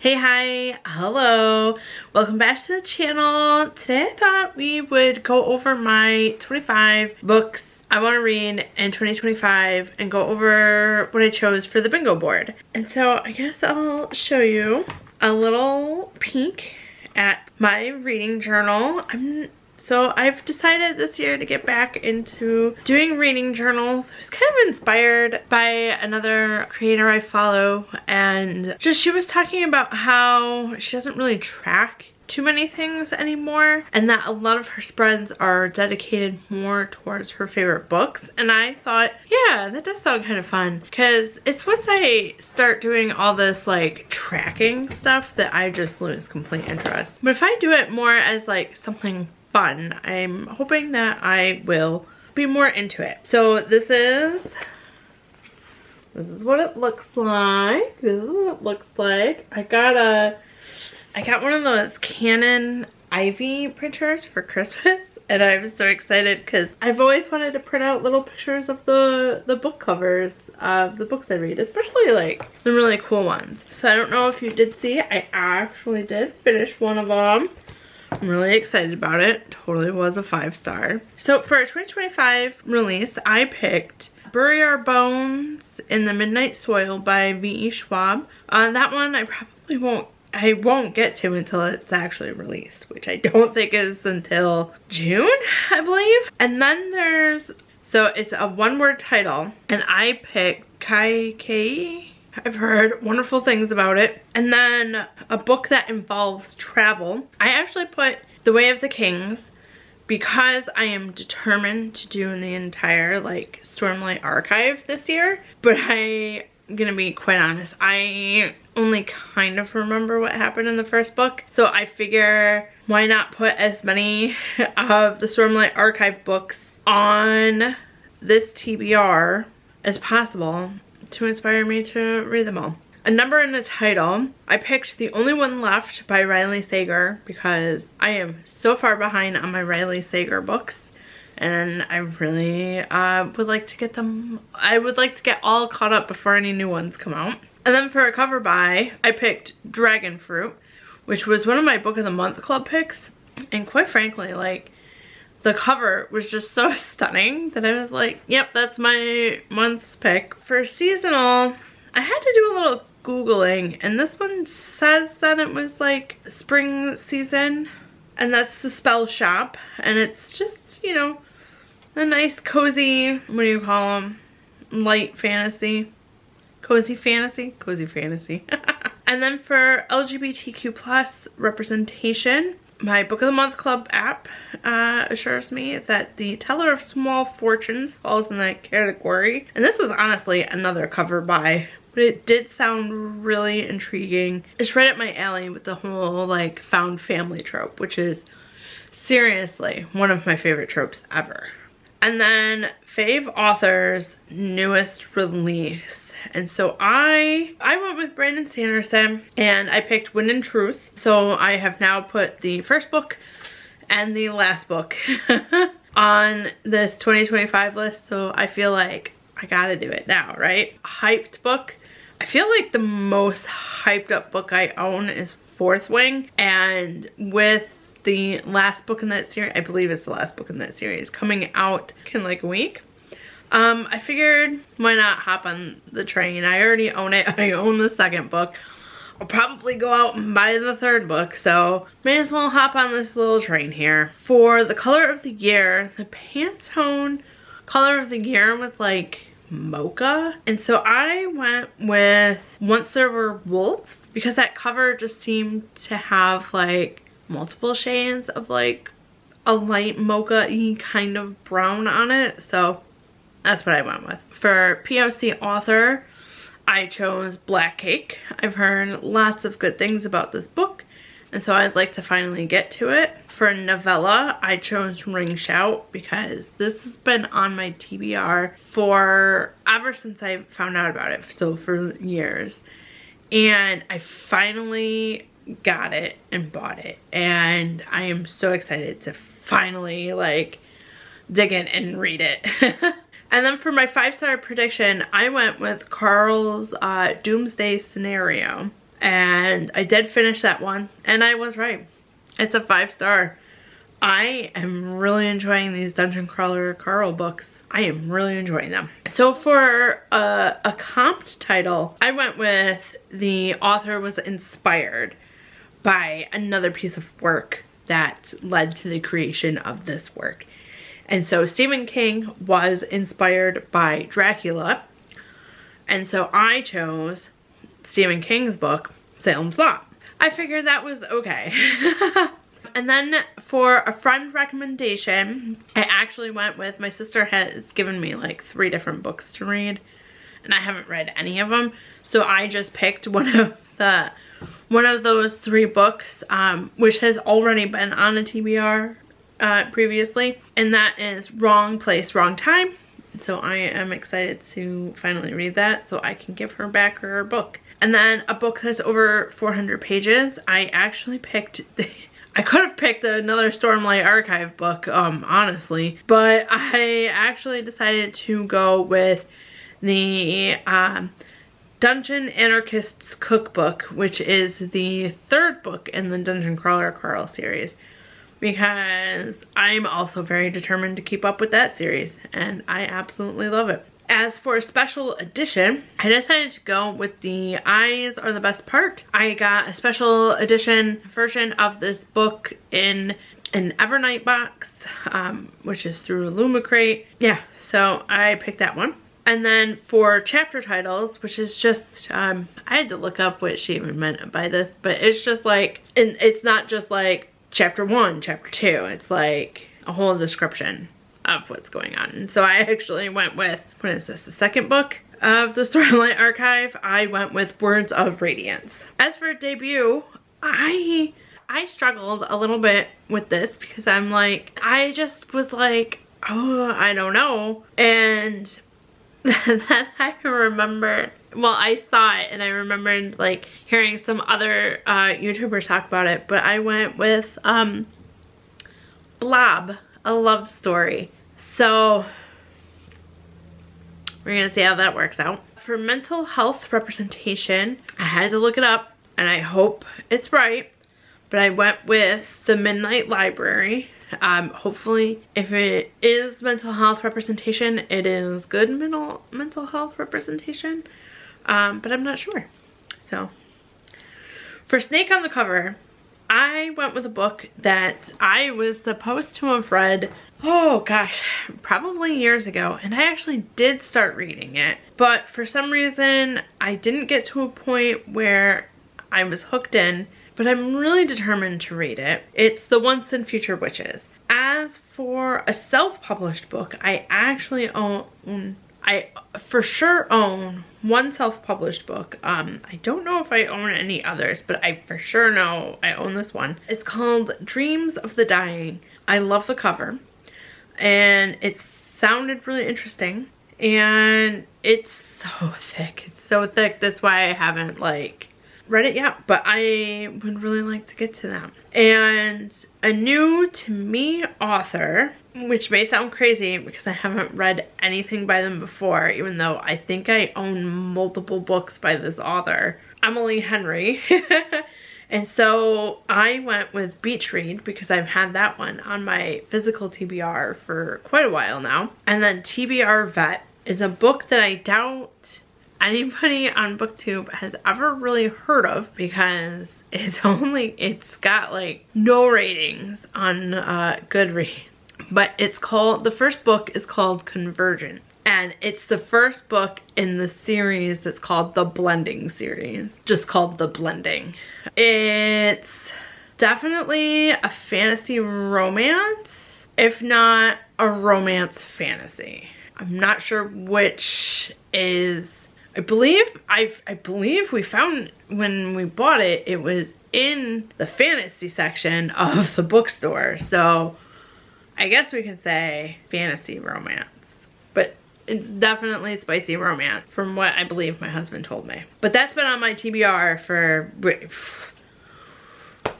Hey, hi, hello, welcome back to the channel. Today I thought we would go over my 25 books I want to read in 2025 and go over what I chose for the bingo board. And so I guess I'll show you a little peek at my reading journal. So I've decided this year to get back into doing reading journals. I was kind of inspired by another creator I follow, and just she was talking about how she doesn't really track too many things anymore and that a lot of her spreads are dedicated more towards her favorite books. And I thought, yeah, that does sound kind of fun, because it's once I start doing all this like tracking stuff that I just lose complete interest. But if I do it more as like something fun, I'm hoping that I will be more into it. So this is what it looks like. This is what it looks like. I got one of those Canon Ivy printers for Christmas, and I'm so excited because I've always wanted to print out little pictures of the book covers of the books I read, especially like the really cool ones. So I don't know if you did see, I actually did finish one of them. I'm really excited about it. Totally was a 5-star. So for a 2025 release, I picked Bury Our Bones in the Midnight Soil by V.E. Schwab. That one I won't get to until it's actually released, which I don't think is until June, I believe. And then so it's a one-word title, and I picked Kai Kei. I've heard wonderful things about it. And then a book that involves travel. I actually put The Way of the Kings because I am determined to do the entire like Stormlight Archive this year. But I'm gonna be quite honest, I only kind of remember what happened in the first book. So I figure why not put as many of the Stormlight Archive books on this TBR as possible to inspire me to read them all. A number in the title, I picked The Only One Left by Riley Sager because I am so far behind on my Riley Sager books, and I really would like to get them. I would like to get all caught up before any new ones come out. And then for a cover by, I picked Dragon Fruit, which was one of my Book of the Month Club picks, and quite frankly, like, the cover was just so stunning that I was like, yep, that's my month's pick. For seasonal, I had to do a little Googling, and this one says that it was like spring season, and that's The Spell Shop, and it's just, you know, a nice cozy, what do you call them, light fantasy, cozy fantasy. And then for LGBTQ plus representation, my Book of the Month Club app assures me that The Teller of Small Fortunes falls in that category. And this was honestly another cover by, but it did sound really intriguing. It's right up my alley with the whole like found family trope, which is seriously one of my favorite tropes ever. And then Fave Author's newest release. And so I went with Brandon Sanderson, and I picked Wind and Truth. So I have now put the first book and the last book on this 2025 list. So I feel like I gotta do it now, right? Hyped book. I feel like the most hyped up book I own is Fourth Wing. And with the last book in that series, I believe it's the last book in that series, coming out in like a week, I figured why not hop on the train. I already own it. I own the second book. I'll probably go out and buy the third book, so may as well hop on this little train here. For the color of the year, the Pantone color of the year was like mocha, and so I went with Once There Were Wolves because that cover just seemed to have like multiple shades of like a light mocha-y kind of brown on it, so that's what I went with. For POC author, I chose Black Cake. I've heard lots of good things about this book, and so I'd like to finally get to it. For novella, I chose Ring Shout because this has been on my TBR for ever since I found out about it, so for years. And I finally got it and bought it, and I am so excited to finally like dig in and read it. And then for my 5-star prediction, I went with Carl's Doomsday Scenario. And I did finish that one, and I was right. It's a 5-star. I am really enjoying these Dungeon Crawler Carl books. I am really enjoying them. So for a comped title, I went with the author was inspired by another piece of work that led to the creation of this work. And so Stephen King was inspired by Dracula. And so I chose Stephen King's book, Salem's Lot. I figured that was okay. And then for a friend recommendation, I actually went with, my sister has given me like 3 different books to read, and I haven't read any of them. So I just picked one of those 3 books, which has already been on a TBR previously, and that is Wrong Place, Wrong Time. So I am excited to finally read that so I can give her back her book. And then a book that's over 400 pages, I actually picked I could have picked another Stormlight Archive book, honestly, but I actually decided to go with the Dungeon Anarchist's Cookbook, which is the 3rd book in the Dungeon Crawler Carl series, because I'm also very determined to keep up with that series, and I absolutely love it. As for a special edition, I decided to go with the Eyes Are the Best Part. I got a special edition version of this book in an Evernight box, which is through Illumicrate. Yeah, so I picked that one. And then for chapter titles, which is just, I had to look up what she even meant by this, but it's just like, and it's not just like chapter 1, chapter 2, it's like a whole description of what's going on. And so I actually went with, what is this, the 2nd book of the Stormlight Archive? I went with Words of Radiance. As for debut, I struggled a little bit with this because I'm like, I just was like, oh, I don't know. And then I remembered, well, I saw it and I remembered like hearing some other YouTubers talk about it, but I went with Blob, a love story. So we're gonna see how that works out. For mental health representation, I had to look it up and I hope it's right, but I went with The Midnight Library. Hopefully if it is mental health representation, it is good mental health representation, but I'm not sure. So for Snake on the Cover, I went with a book that I was supposed to have read, oh gosh, probably years ago, and I actually did start reading it, but for some reason I didn't get to a point where I was hooked in, but I'm really determined to read it. It's The Once and Future Witches. As for a self-published book, I actually I for sure own one self-published book. I don't know if I own any others, but I for sure know I own this one. It's called Dreams of the Dying. I love the cover, and it sounded really interesting, and it's so thick. It's so thick. That's why I haven't like read it yet, but I would really like to get to them. And a new to me author, which may sound crazy because I haven't read anything by them before, even though I think I own multiple books by this author, Emily Henry. And so I went with Beach Read because I've had that one on my physical TBR for quite a while now. And then TBR Vet is a book that I doubt anybody on BookTube has ever really heard of because it's got like no ratings on Goodreads. But it's called, the first book is called Convergence, and it's the first book in the series that's called the Blending series, just called The Blending. It's definitely a fantasy romance, if not a romance fantasy. I'm not sure which is. I believe we found when we bought it, it was in the fantasy section of the bookstore. So I guess we can say fantasy romance, but it's definitely spicy romance from what I believe my husband told me. But that's been on my TBR for,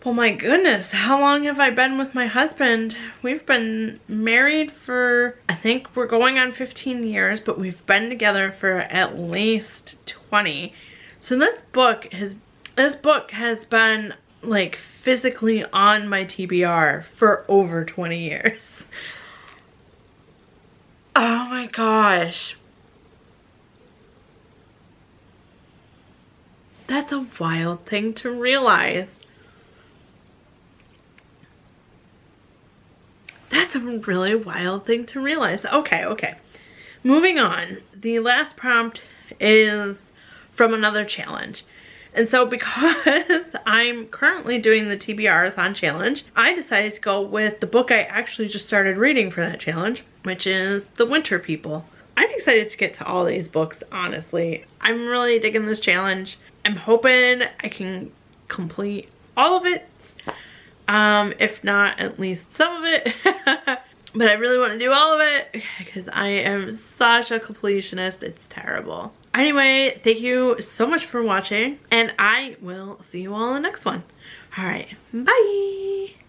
oh my goodness, how long have I been with my husband? We've been married for, I think we're going on 15 years, but we've been together for at least 20. So this book has This book has been like physically on my TBR for over 20 years. Oh my gosh. That's a wild thing to realize. That's a really wild thing to realize. Okay. Moving on. The last prompt is from another challenge. And so because I'm currently doing the TBR-a-thon challenge, I decided to go with the book I actually just started reading for that challenge, which is The Winter People. I'm excited to get to all these books, honestly. I'm really digging this challenge. I'm hoping I can complete all of it. If not, at least some of it. But I really want to do all of it because I am such a completionist. It's terrible. Anyway, thank you so much for watching, and I will see you all in the next one. All right, bye.